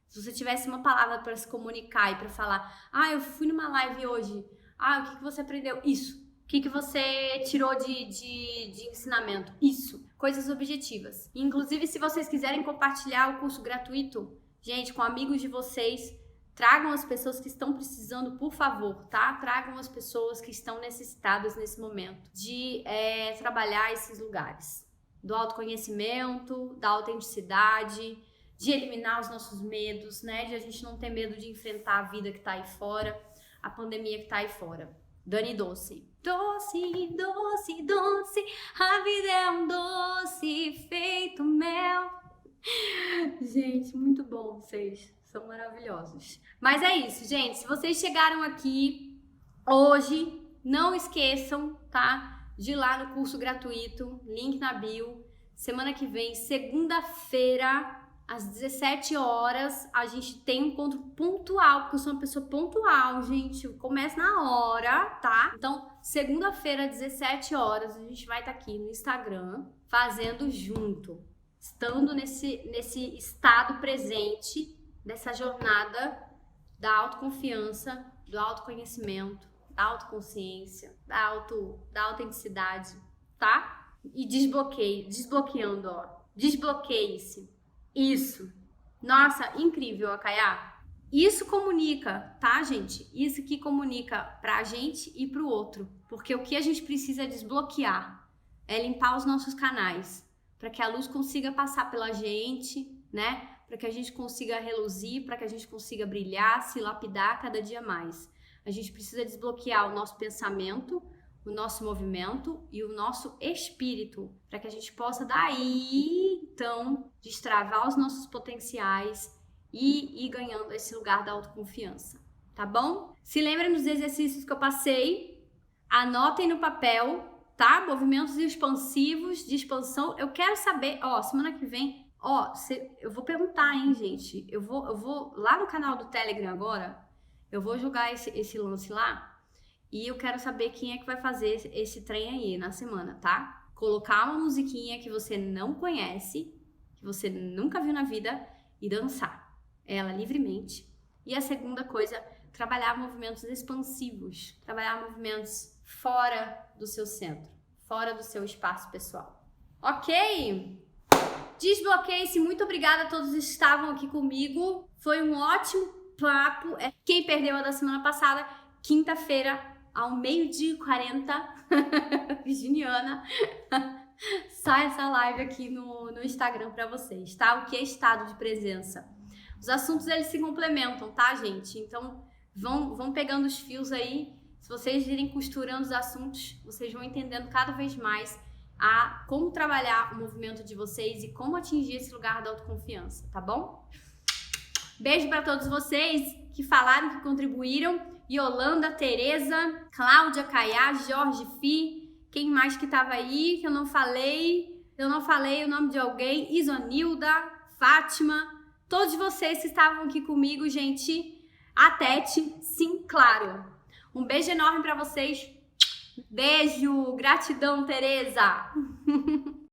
Se você tivesse uma palavra para se comunicar e para falar, eu fui numa live hoje, o que você aprendeu? Isso. O que você tirou de ensinamento? Isso. Coisas objetivas. Inclusive, se vocês quiserem compartilhar o curso gratuito, gente, com amigos de vocês, tragam as pessoas que estão precisando, por favor, tá? Tragam as pessoas que estão necessitadas nesse momento de trabalhar esses lugares. Do autoconhecimento, da autenticidade, de eliminar os nossos medos, né? De a gente não ter medo de enfrentar a vida que tá aí fora, a pandemia que tá aí fora. Dani Doce. Doce, doce, doce, a vida é um doce feito mel. Gente, muito bom, vocês são maravilhosos. Mas é isso, gente, se vocês chegaram aqui hoje, não esqueçam, tá? De ir lá no curso gratuito, link na bio. Semana que vem, segunda-feira, às 17 horas, a gente tem um encontro pontual, porque eu sou uma pessoa pontual, gente. Eu começo na hora, tá? Então, segunda-feira, às 17 horas, a gente vai estar aqui no Instagram, fazendo junto. Estando nesse estado presente, dessa jornada da autoconfiança, do autoconhecimento, da autoconsciência, da autenticidade, tá? E desbloqueando, ó. Desbloqueie-se. Isso. Nossa, incrível, Akaya. Isso comunica, tá, gente? Isso que comunica pra gente e pro outro. Porque o que a gente precisa desbloquear é limpar os nossos canais, para que a luz consiga passar pela gente, né? Para que a gente consiga reluzir, para que a gente consiga brilhar, se lapidar cada dia mais. A gente precisa desbloquear o nosso pensamento, o nosso movimento e o nosso espírito, para que a gente possa daí, então, destravar os nossos potenciais e ir ganhando esse lugar da autoconfiança, tá bom? Se lembrem dos exercícios que eu passei, anotem no papel, tá? Movimentos expansivos, de expansão. Eu quero saber, semana que vem, eu vou perguntar, hein, gente? Eu vou lá no canal do Telegram agora, eu vou jogar esse lance lá. E eu quero saber quem é que vai fazer esse trem aí na semana, tá? Colocar uma musiquinha que você não conhece, que você nunca viu na vida, e dançar ela livremente. E a segunda coisa, trabalhar movimentos expansivos, trabalhar movimentos fora do seu centro, fora do seu espaço pessoal. Ok? Desbloqueie-se. Muito obrigada a todos que estavam aqui comigo. Foi um ótimo papo. Quem perdeu a da semana passada, quinta-feira, ao 12h40, virginiana, sai essa live aqui no Instagram pra vocês, tá? O que é estado de presença? Os assuntos, eles se complementam, tá, gente? Então, vão pegando os fios aí. Se vocês irem costurando os assuntos, vocês vão entendendo cada vez mais como trabalhar o movimento de vocês e como atingir esse lugar da autoconfiança, tá bom? Beijo pra todos vocês que falaram, que contribuíram. Yolanda, Tereza, Cláudia, Caiá, Jorge, Fi, quem mais que tava aí, que eu não falei o nome de alguém, Isonilda, Fátima, todos vocês que estavam aqui comigo, gente, a Tete, sim, claro. Um beijo enorme pra vocês, beijo, gratidão, Tereza.